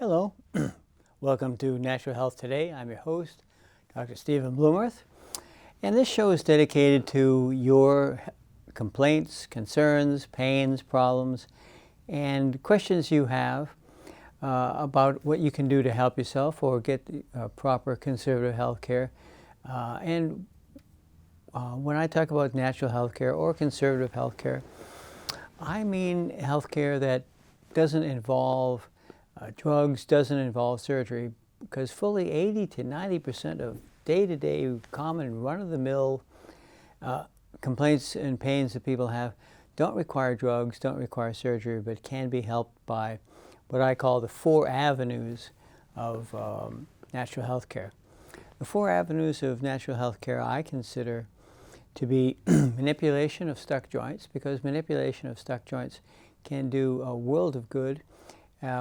Hello, welcome to Natural Health Today. I'm your host, Dr. Stephen Blomerth, and this show is dedicated to your complaints, concerns, pains, problems, and questions you have about what you can do to help yourself or get proper conservative health care. When I talk about natural health care or conservative health care, I mean health care that doesn't involve drugs, doesn't involve surgery, because fully 80 to 90% of day-to-day common run-of-the-mill complaints and pains that people have don't require drugs, don't require surgery, but can be helped by what I call the 4 avenues of natural health care. The 4 avenues of natural health care I consider to be manipulation of stuck joints, because manipulation of stuck joints can do a world of good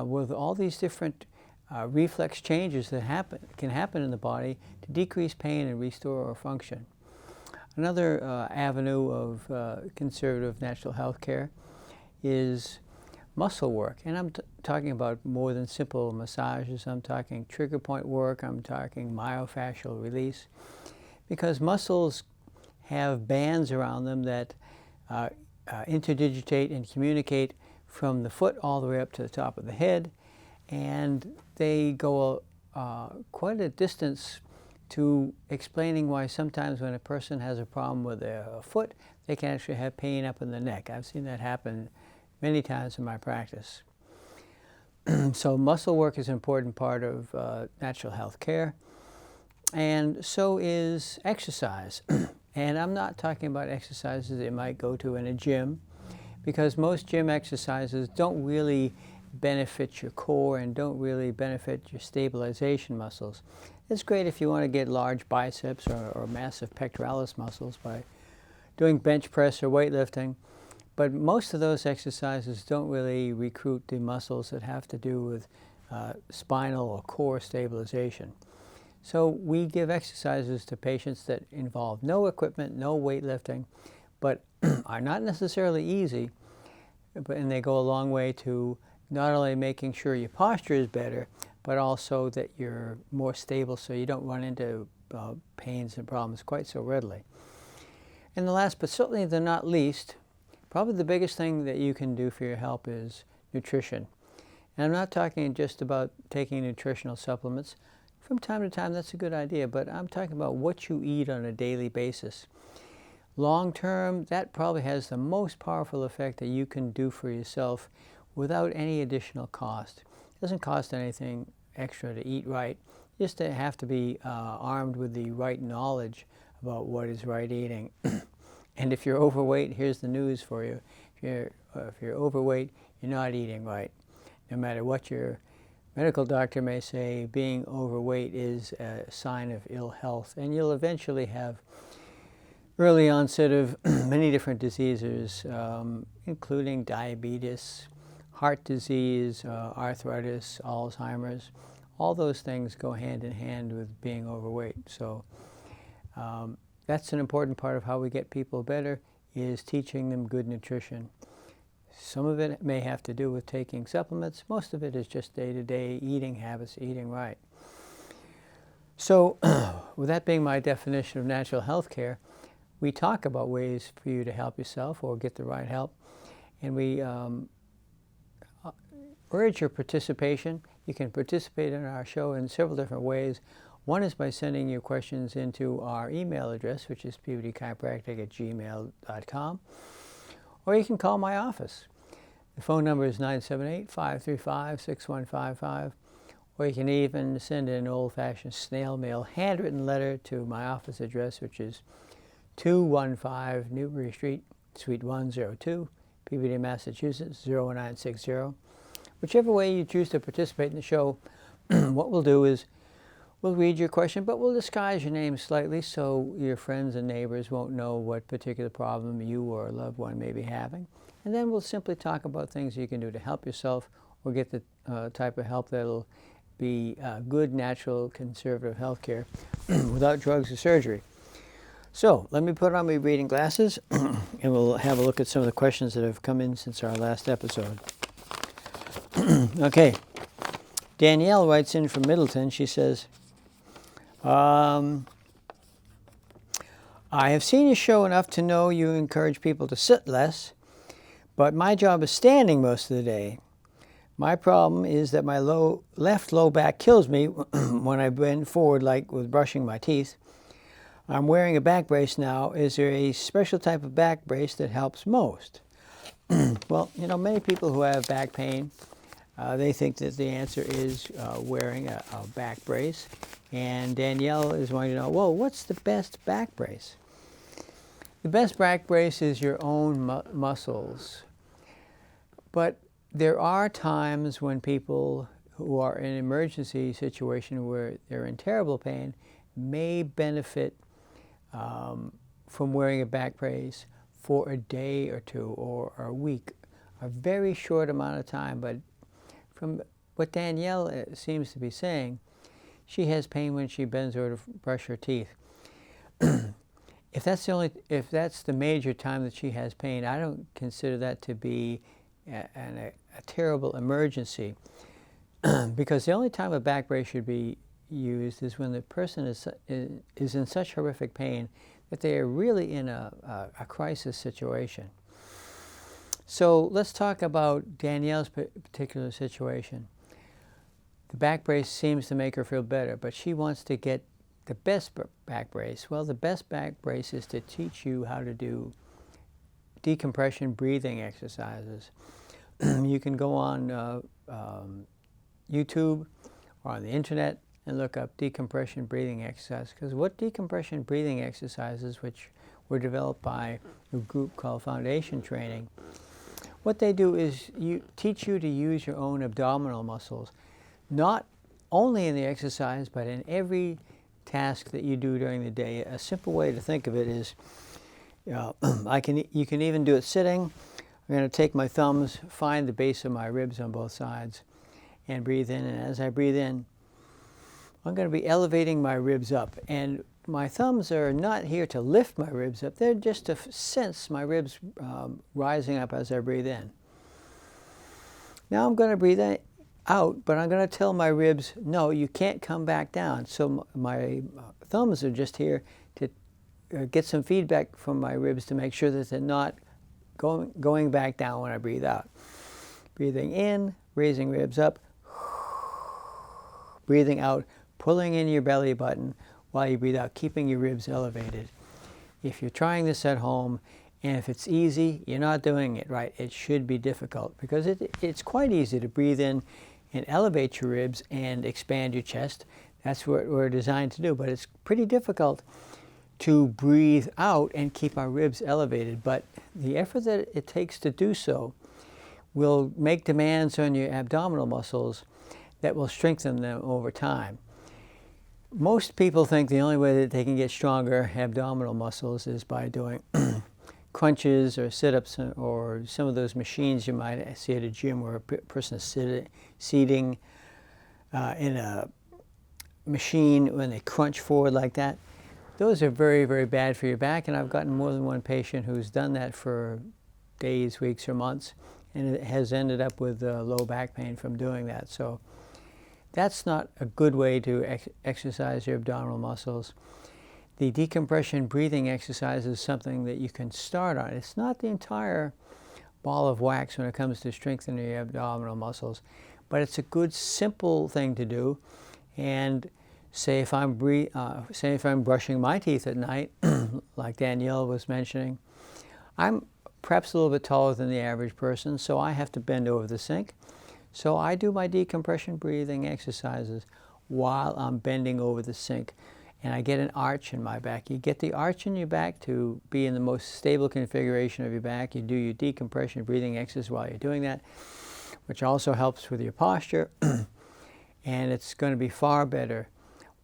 with all these different reflex changes that can happen in the body to decrease pain and restore our function. Another avenue of conservative natural health care is muscle work, and I'm talking about more than simple massages. I'm talking trigger point work, I'm talking myofascial release, because muscles have bands around them that interdigitate and communicate from the foot all the way up to the top of the head, and they go quite a distance to explaining why sometimes when a person has a problem with their foot, they can actually have pain up in the neck. I've seen that happen many times in my practice. So muscle work is an important part of natural health care, and so is exercise. And I'm not talking about exercises that you might go to in a gym, because most gym exercises don't really benefit your core and don't really benefit your stabilization muscles. It's great if you want to get large biceps or massive pectoralis muscles by doing bench press or weightlifting, but most of those exercises don't really recruit the muscles that have to do with spinal or core stabilization. So we give exercises to patients that involve no equipment, no weightlifting, but are not necessarily easy, and they go a long way to not only making sure your posture is better, but also that you're more stable so you don't run into pains and problems quite so readily. And the last, but certainly the not least, probably the biggest thing that you can do for your health is nutrition. And I'm not talking just about taking nutritional supplements. From time to time, that's a good idea, but I'm talking about what you eat on a daily basis. Long term, that probably has the most powerful effect that you can do for yourself without any additional cost. It doesn't cost anything extra to eat right, just to have to be armed with the right knowledge about what is right eating. And if you're overweight, here's the news for you. If you're overweight, you're not eating right. No matter what your medical doctor may say, being overweight is a sign of ill health, and you'll eventually have early onset of many different diseases, including diabetes, heart disease, arthritis, Alzheimer's. All those things go hand in hand with being overweight. So that's an important part of how we get people better, is teaching them good nutrition. Some of it may have to do with taking supplements. Most of it is just day-to-day eating habits, eating right. So with that being my definition of natural health care, we talk about ways for you to help yourself or get the right help, and we urge your participation. You can participate in our show in several different ways. One is by sending your questions into our email address, which is pvdchiropractic@gmail.com, or you can call my office. The phone number is 978-535-6155, or you can even send an old-fashioned snail mail handwritten letter to my office address, which is 215 Newbury Street, Suite 102, PVD, Massachusetts, 01960. Whichever way you choose to participate in the show, what we'll do is we'll read your question, but we'll disguise your name slightly so your friends and neighbors won't know what particular problem you or a loved one may be having. And then we'll simply talk about things you can do to help yourself or get the type of help that'll be good, natural, conservative health care without drugs or surgery. So let me put on my reading glasses and we'll have a look at some of the questions that have come in since our last episode. Okay, Danielle writes in from Middleton. She says, I have seen your show enough to know you encourage people to sit less, but my job is standing most of the day. My problem is that my left low back kills me when I bend forward, like with brushing my teeth. I'm wearing a back brace now. Is there a special type of back brace that helps most? Well, you know, many people who have back pain, they think that the answer is wearing a back brace. And Danielle is wanting to know, well, what's the best back brace? The best back brace is your own muscles. But there are times when people who are in an emergency situation where they're in terrible pain may benefit from wearing a back brace for a day or two or a week, a very short amount of time. But from what Danielle seems to be saying, she has pain when she bends over to brush her teeth. If that's the major time that she has pain, I don't consider that to be a terrible emergency, because the only time a back brace should be used is when the person is in such horrific pain that they are really in a crisis situation. So let's talk about Danielle's particular situation. The back brace seems to make her feel better, but she wants to get the best back brace. Well, the best back brace is to teach you how to do decompression breathing exercises. You can go on YouTube or on the internet and look up decompression breathing exercise, because what decompression breathing exercises, which were developed by a group called Foundation Training, what they do is teach you to use your own abdominal muscles, not only in the exercise, but in every task that you do during the day. A simple way to think of it is, you can even do it sitting. I'm going to take my thumbs, find the base of my ribs on both sides, and breathe in. And as I breathe in, I'm going to be elevating my ribs up. And my thumbs are not here to lift my ribs up. They're just to sense my ribs rising up as I breathe in. Now I'm going to breathe out, but I'm going to tell my ribs, no, you can't come back down. So my thumbs are just here to get some feedback from my ribs to make sure that they're not going back down when I breathe out. Breathing in, raising ribs up. Breathing out, pulling in your belly button while you breathe out, keeping your ribs elevated. If you're trying this at home, and if it's easy, you're not doing it right. It should be difficult, because it's quite easy to breathe in and elevate your ribs and expand your chest. That's what we're designed to do. But it's pretty difficult to breathe out and keep our ribs elevated. But the effort that it takes to do so will make demands on your abdominal muscles that will strengthen them over time. Most people think the only way that they can get stronger abdominal muscles is by doing crunches or sit-ups or some of those machines you might see at a gym where a person is seating in a machine when they crunch forward like that. Those are very, very bad for your back, and I've gotten more than one patient who's done that for days, weeks, or months, and it has ended up with low back pain from doing that. So that's not a good way to exercise your abdominal muscles. The decompression breathing exercise is something that you can start on. It's not the entire ball of wax when it comes to strengthening your abdominal muscles, but it's a good, simple thing to do. And say if I'm brushing my teeth at night, like Danielle was mentioning, I'm perhaps a little bit taller than the average person, so I have to bend over the sink. So I do my decompression breathing exercises while I'm bending over the sink, and I get an arch in my back. You get the arch in your back to be in the most stable configuration of your back. You do your decompression breathing exercise while you're doing that, which also helps with your posture, and it's going to be far better.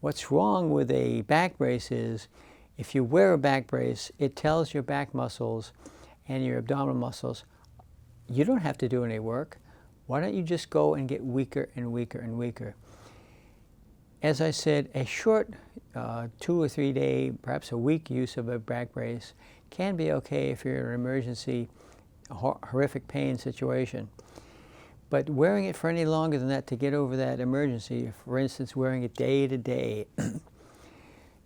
What's wrong with a back brace is if you wear a back brace, it tells your back muscles and your abdominal muscles, you don't have to do any work. Why don't you just go and get weaker and weaker and weaker? As I said, a short 2 or 3 day, perhaps a week use of a back brace can be okay if you're in an emergency, horrific pain situation. But wearing it for any longer than that to get over that emergency, for instance, wearing it day to day,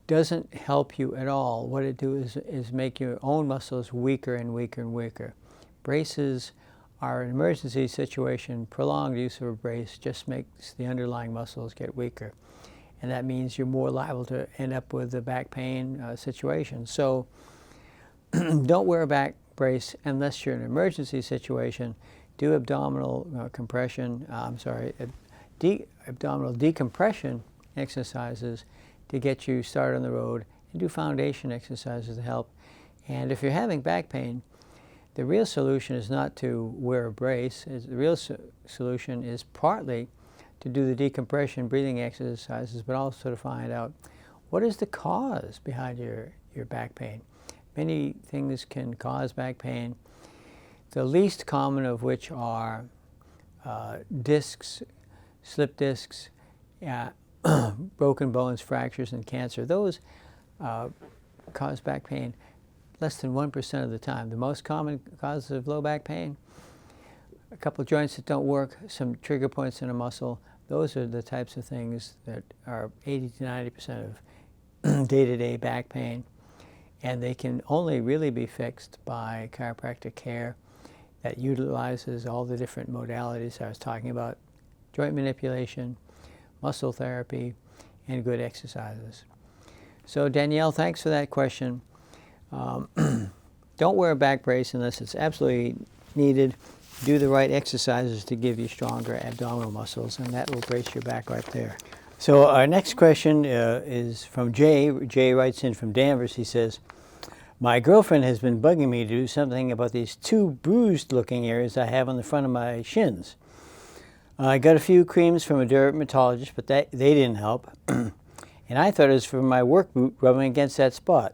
doesn't help you at all. What it does is make your own muscles weaker and weaker and weaker. Braces are an emergency situation. Prolonged use of a brace just makes the underlying muscles get weaker. And that means you're more liable to end up with a back pain situation. So don't wear a back brace unless you're in an emergency situation. Do abdominal compression, abdominal decompression exercises to get you started on the road, and do foundation exercises to help. And if you're having back pain, the real solution is not to wear a brace. The real solution is partly to do the decompression breathing exercises, but also to find out what is the cause behind your back pain. Many things can cause back pain, the least common of which are discs, slip discs, broken bones, fractures, and cancer. Those cause back pain less than 1% of the time. The most common causes of low back pain, a couple of joints that don't work, some trigger points in a muscle. Those are the types of things that are 80 to 90% of day-to-day back pain. And they can only really be fixed by chiropractic care that utilizes all the different modalities I was talking about: joint manipulation, muscle therapy, and good exercises. So Danielle, thanks for that question. Don't wear a back brace unless it's absolutely needed. Do the right exercises to give you stronger abdominal muscles, and that will brace your back right there. So our next question is from Jay. Jay writes in from Danvers. He says, my girlfriend has been bugging me to do something about these two bruised-looking areas I have on the front of my shins. I got a few creams from a dermatologist, but they didn't help. And I thought it was from my work boot rubbing against that spot.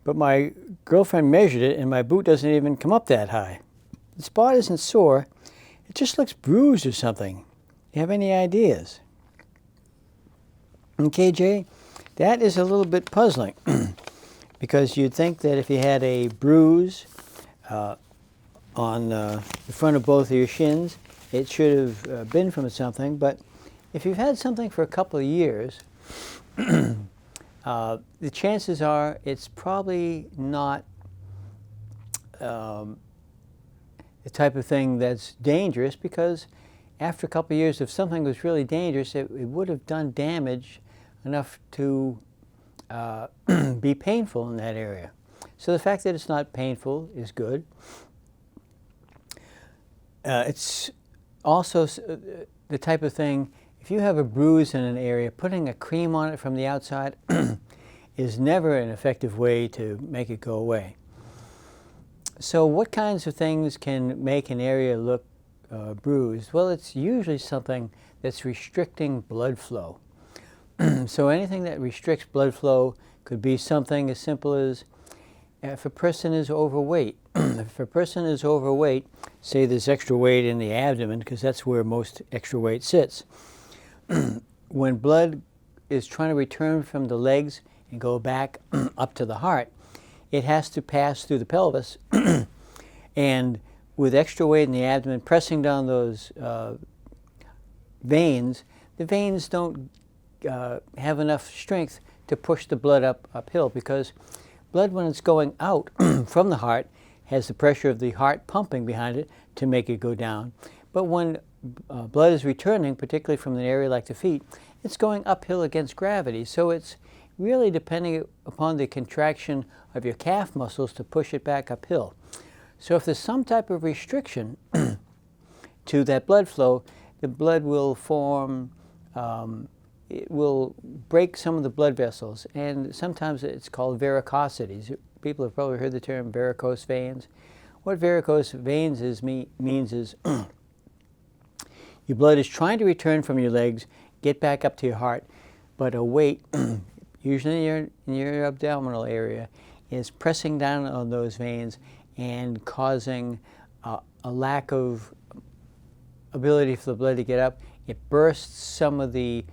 But my girlfriend measured it, and my boot doesn't even come up that high. The spot isn't sore. It just looks bruised or something. Do you have any ideas? Okay, Jay, that is a little bit puzzling. Because you'd think that if you had a bruise on the front of both of your shins, it should have been from something. But if you've had something for a couple of years, the chances are it's probably not the type of thing that's dangerous, because after a couple of years, if something was really dangerous, it would have done damage enough to be painful in that area. So the fact that it's not painful is good. It's also the type of thing, if you have a bruise in an area, putting a cream on it from the outside is never an effective way to make it go away. So what kinds of things can make an area look bruised? Well, it's usually something that's restricting blood flow. So anything that restricts blood flow could be something as simple as if a person is overweight. If a person is overweight, say there's extra weight in the abdomen, because that's where most extra weight sits. When blood is trying to return from the legs and go back up to the heart, it has to pass through the pelvis. And with extra weight in the abdomen pressing down those veins, the veins don't have enough strength to push the blood uphill, because blood, when it's going out from the heart, has the pressure of the heart pumping behind it to make it go down. But when blood is returning, particularly from an area like the feet, it's going uphill against gravity. So it's really depending upon the contraction of your calf muscles to push it back uphill. So if there's some type of restriction to that blood flow, the blood will form it will break some of the blood vessels, and sometimes it's called varicosities. People have probably heard the term varicose veins. What varicose veins means is your blood is trying to return from your legs, get back up to your heart, but a weight, usually in your abdominal area, is pressing down on those veins and causing a lack of ability for the blood to get up. It bursts some of the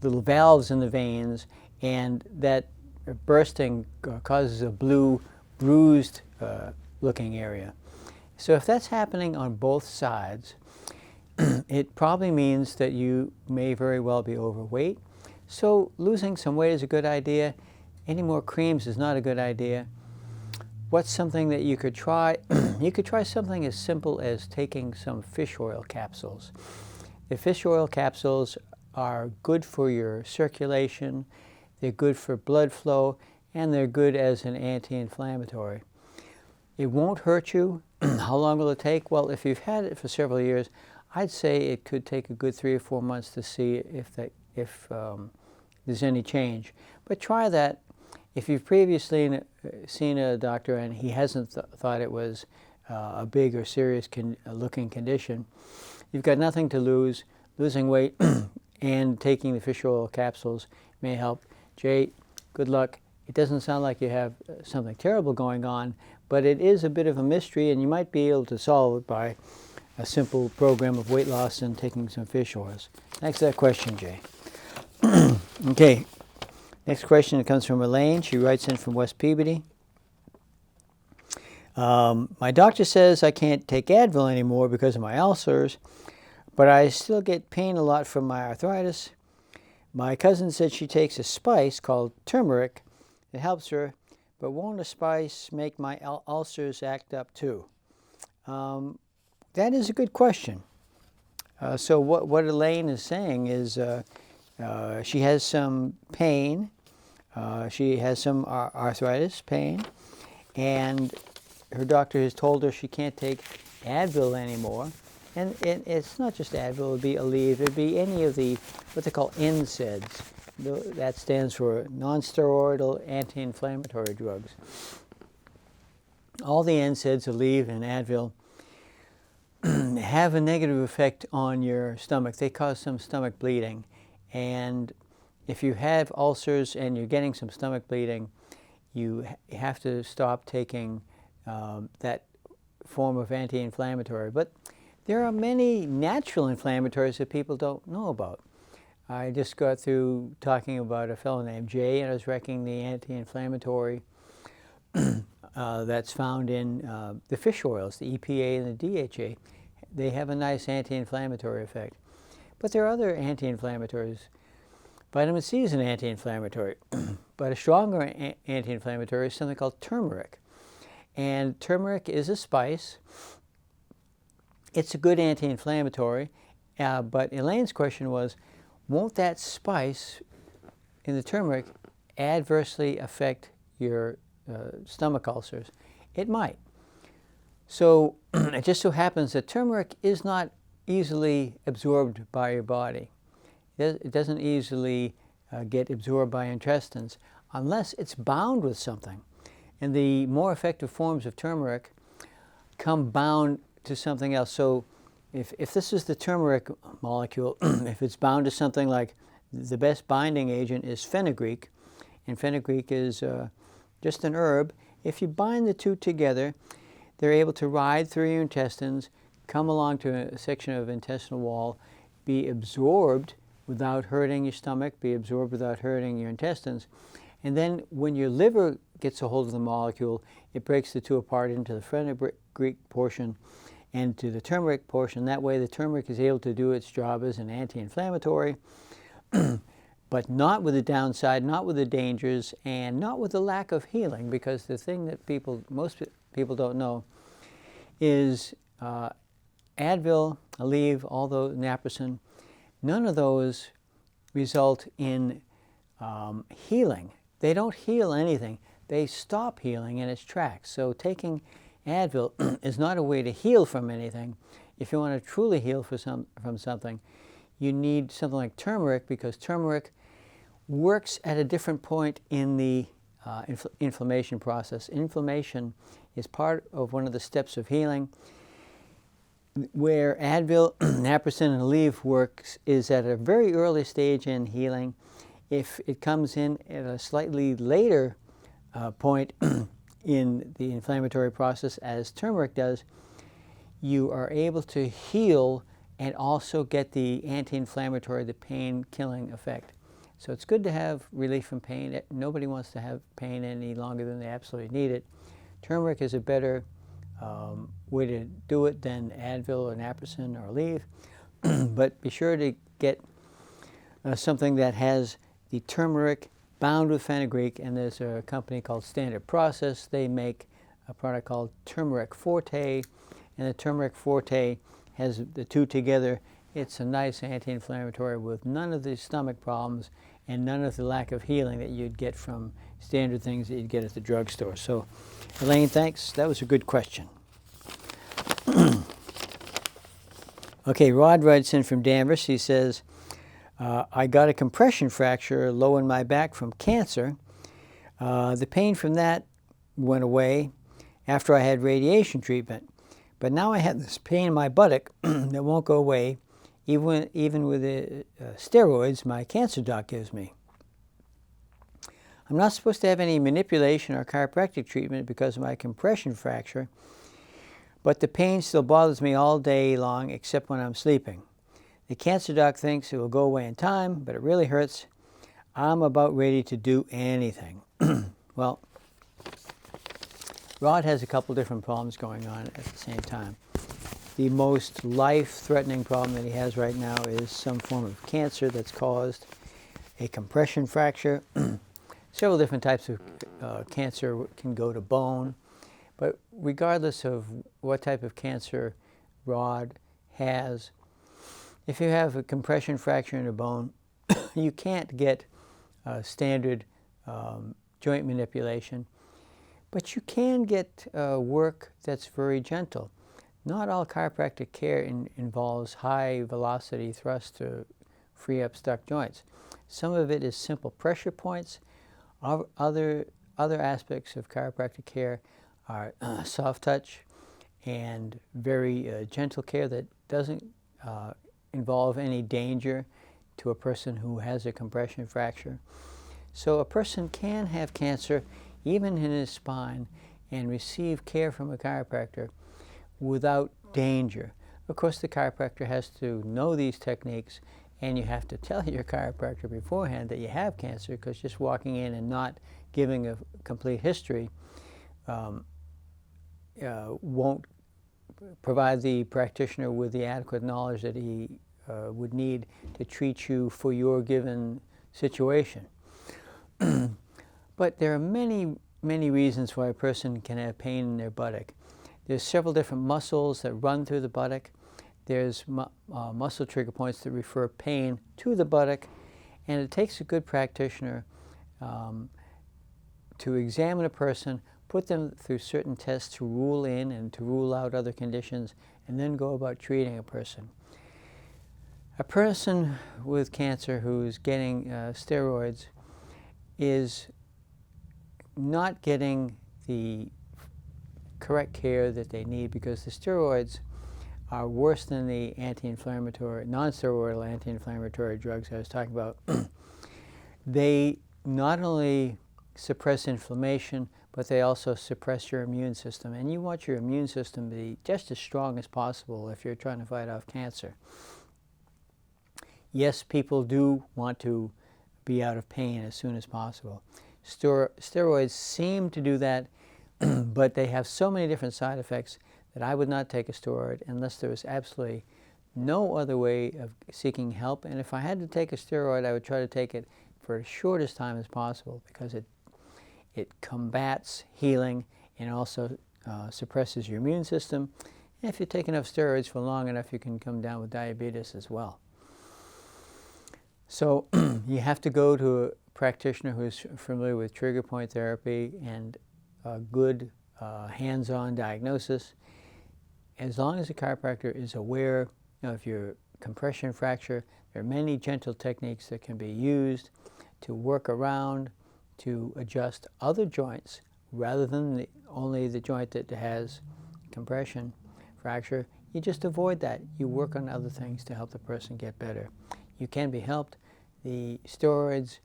little valves in the veins, and that bursting causes a blue, bruised looking area. So if that's happening on both sides, it probably means that you may very well be overweight. So losing some weight is a good idea. Any more creams is not a good idea. What's something that you could try? You could try something as simple as taking some fish oil capsules. The fish oil capsules are good for your circulation, they're good for blood flow, and they're good as an anti-inflammatory. It won't hurt you. How long will it take? Well, if you've had it for several years, I'd say it could take a good 3 or 4 months to see if there's any change. But try that. If you've previously seen a doctor and he hasn't thought it was a big or serious looking condition, you've got nothing to lose. Losing weight and taking the fish oil capsules may help. Jay, good luck. It doesn't sound like you have something terrible going on, but it is a bit of a mystery, and you might be able to solve it by a simple program of weight loss and taking some fish oils. Thanks for that question, Jay. Okay, next question comes from Elaine. She writes in from West Peabody. My doctor says I can't take Advil anymore because of my ulcers, but I still get pain a lot from my arthritis. My cousin said she takes a spice called turmeric. It helps her, but won't a spice make my ulcers act up too? That is a good question. So what Elaine is saying is she has some pain. She has some arthritis pain, and her doctor has told her she can't take Advil anymore. And it's not just Advil, it would be Aleve, it would be any of the, what they call NSAIDs. That stands for non-steroidal anti-inflammatory drugs. All the NSAIDs, Aleve and Advil, have a negative effect on your stomach. They cause some stomach bleeding. And if you have ulcers and you're getting some stomach bleeding, you have to stop taking that form of anti-inflammatory. But there are many natural inflammatories that people don't know about. I just got through talking about a fellow named Jay, and I was wrecking the anti-inflammatory that's found in the fish oils, the EPA and the DHA. They have a nice anti-inflammatory effect. But there are other anti-inflammatories. Vitamin C is an anti-inflammatory, but a stronger anti-inflammatory is something called turmeric. And turmeric is a spice. It's a good anti-inflammatory, but Elaine's question was, won't that spice in the turmeric adversely affect your stomach ulcers? It might. So it just so happens that turmeric is not easily absorbed by your body. It doesn't easily get absorbed by intestines unless it's bound with something. And the more effective forms of turmeric come bound to something else. So if this is the turmeric molecule, if it's bound to something like, the best binding agent is fenugreek, and fenugreek is just an herb. If you bind the two together, they're able to ride through your intestines, come along to a section of intestinal wall, be absorbed without hurting your stomach, be absorbed without hurting your intestines. And then when your liver gets a hold of the molecule, it breaks the two apart into the fenugreek portion and to the turmeric portion. That way the turmeric is able to do its job as an anti-inflammatory, but not with the downside, not with the dangers, and not with the lack of healing, because the thing that most people don't know is Advil, Aleve, although naproxen, none of those result in healing. They don't heal anything. They stop healing in its tracks. So taking Advil is not a way to heal from anything. If you want to truly heal from something, you need something like turmeric, because turmeric works at a different point in the inflammation process. Inflammation is part of one of the steps of healing. Where Advil, naproxen, and Aleve works is at a very early stage in healing. If it comes in at a slightly later point in the inflammatory process, as turmeric does, you are able to heal and also get the anti-inflammatory, the pain-killing effect. So it's good to have relief from pain. Nobody wants to have pain any longer than they absolutely need it. Turmeric is a better way to do it than Advil or Naproxen or Aleve. But be sure to get something that has the turmeric bound with fenugreek, and there's a company called Standard Process. They make a product called Turmeric Forte, and the Turmeric Forte has the two together. It's a nice anti-inflammatory with none of the stomach problems and none of the lack of healing that you'd get from standard things that you'd get at the drugstore. So, Elaine, thanks. That was a good question. Okay, Rod writes in from Danvers. He says, I got a compression fracture low in my back from cancer. The pain from that went away after I had radiation treatment. But now I have this pain in my buttock that won't go away, even with the steroids my cancer doc gives me. I'm not supposed to have any manipulation or chiropractic treatment because of my compression fracture, but the pain still bothers me all day long except when I'm sleeping. The cancer doc thinks it will go away in time, but it really hurts. I'm about ready to do anything. Well, Rod has a couple different problems going on at the same time. The most life-threatening problem that he has right now is some form of cancer that's caused a compression fracture. Several different types of cancer can go to bone, but regardless of what type of cancer Rod has, if you have a compression fracture in a bone, you can't get standard joint manipulation, but you can get work that's very gentle. Not all chiropractic care involves high velocity thrust to free up stuck joints. Some of it is simple pressure points. Other aspects of chiropractic care are soft touch and very gentle care that doesn't involve any danger to a person who has a compression fracture. So a person can have cancer even in his spine and receive care from a chiropractor without danger. Of course, the chiropractor has to know these techniques, and you have to tell your chiropractor beforehand that you have cancer, because just walking in and not giving a complete history won't provide the practitioner with the adequate knowledge that he would need to treat you for your given situation. But there are many, many reasons why a person can have pain in their buttock. There's several different muscles that run through the buttock. There's muscle trigger points that refer pain to the buttock, and it takes a good practitioner to examine a person, put them through certain tests to rule in and to rule out other conditions, and then go about treating a person. A person with cancer who's getting steroids is not getting the correct care that they need, because the steroids are worse than the anti-inflammatory, non-steroidal anti-inflammatory drugs I was talking about. They not only suppress inflammation, but they also suppress your immune system. And you want your immune system to be just as strong as possible if you're trying to fight off cancer. Yes, people do want to be out of pain as soon as possible. Steroids seem to do that, but they have so many different side effects that I would not take a steroid unless there was absolutely no other way of seeking help. And if I had to take a steroid, I would try to take it for the shortest time as possible, because it combats healing and also suppresses your immune system. And if you take enough steroids for long enough, you can come down with diabetes as well. So you have to go to a practitioner who's familiar with trigger point therapy and a good hands-on diagnosis. As long as the chiropractor is aware of your compression fracture, there are many gentle techniques that can be used to work around, to adjust other joints rather than only the joint that has compression fracture. You just avoid that. You work on other things to help the person get better. You can be helped. The steroids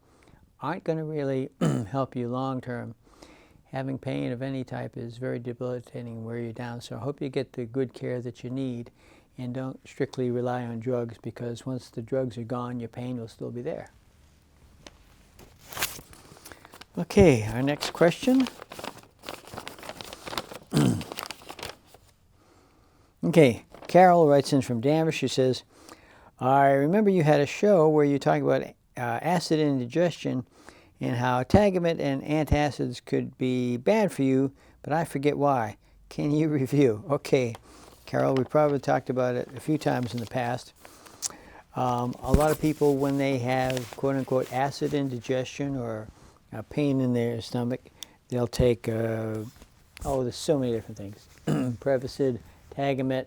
aren't going to really help you long term. Having pain of any type is very debilitating and wear you down, so I hope you get the good care that you need and don't strictly rely on drugs, because once the drugs are gone, your pain will still be there. Okay, our next question. Okay, Carol writes in from Danvers. She says, I remember you had a show where you talked about acid indigestion and how Tagamet and antacids could be bad for you, but I forget why. Can you review? Okay, Carol, we probably talked about it a few times in the past. A lot of people, when they have quote-unquote acid indigestion or pain in their stomach, they'll take, there's so many different things. Prevacid, Tagamet,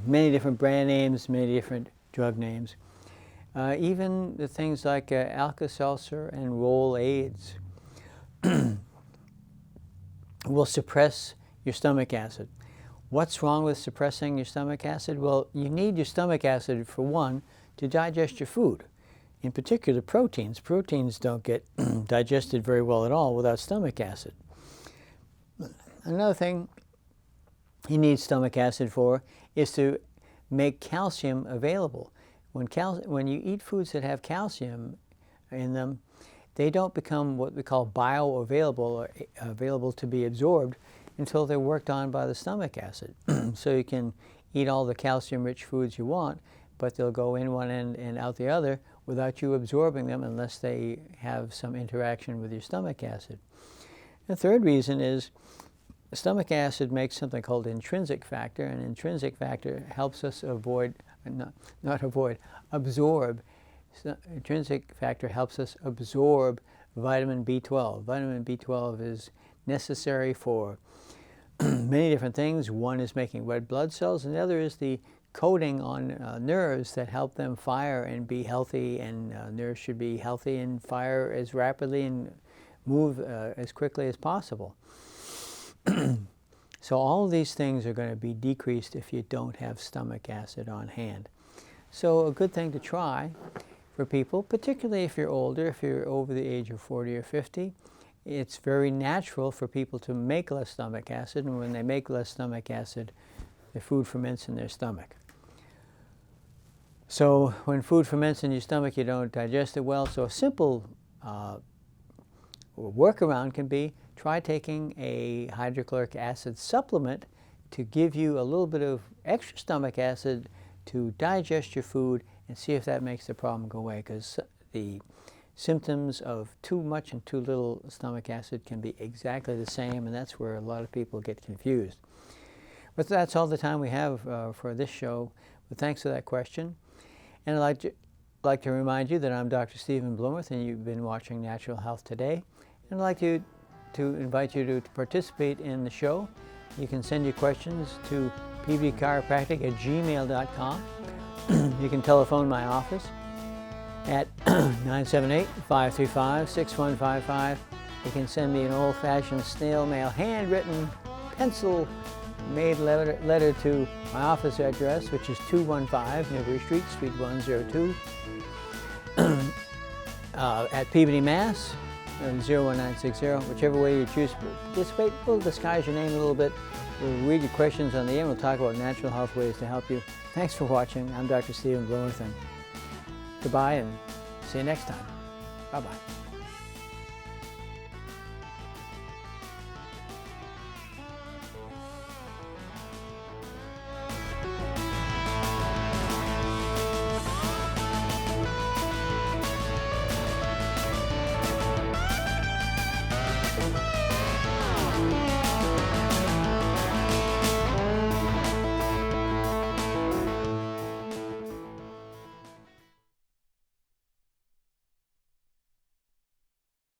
many different brand names, many different drug names. Even the things like Alka-Seltzer and Rolaids will suppress your stomach acid. What's wrong with suppressing your stomach acid? Well, you need your stomach acid, for one, to digest your food. In particular, proteins. Proteins don't get digested very well at all without stomach acid. Another thing you need stomach acid for is to make calcium available. When you eat foods that have calcium in them, they don't become what we call bioavailable or available to be absorbed until they're worked on by the stomach acid. So you can eat all the calcium-rich foods you want, but they'll go in one end and out the other without you absorbing them unless they have some interaction with your stomach acid. The third reason is stomach acid makes something called intrinsic factor, and intrinsic factor helps us absorb. Intrinsic factor helps us absorb vitamin B12. Vitamin B12 is necessary for many different things. One is making red blood cells, and the other is the coating on nerves that help them fire and be healthy, and nerves should be healthy and fire as rapidly and move as quickly as possible. So all of these things are going to be decreased if you don't have stomach acid on hand. So a good thing to try for people, particularly if you're older, if you're over the age of 40 or 50, it's very natural for people to make less stomach acid, and when they make less stomach acid, the food ferments in their stomach. So when food ferments in your stomach, you don't digest it well. So a simple workaround can be try taking a hydrochloric acid supplement to give you a little bit of extra stomach acid to digest your food, and see if that makes the problem go away, because the symptoms of too much and too little stomach acid can be exactly the same, and that's where a lot of people get confused. But that's all the time we have for this show. But thanks for that question. And I'd like to remind you that I'm Dr. Stephen Blomerth, and you've been watching Natural Health Today. And I'd like to invite you to participate in the show. You can send your questions to pbchiropractic@gmail.com. You can telephone my office at 978-535-6155. You can send me an old-fashioned snail mail, handwritten, pencil-made letter to my office address, which is 215 Newbury Street, Suite 102, at Peabody, Mass. 01960, whichever way you choose to participate. We'll disguise your name a little bit. We'll read your questions on the air. We'll talk about natural health ways to help you. Thanks for watching. I'm Dr. Stephen Blomerth, and goodbye, and see you next time. Bye-bye.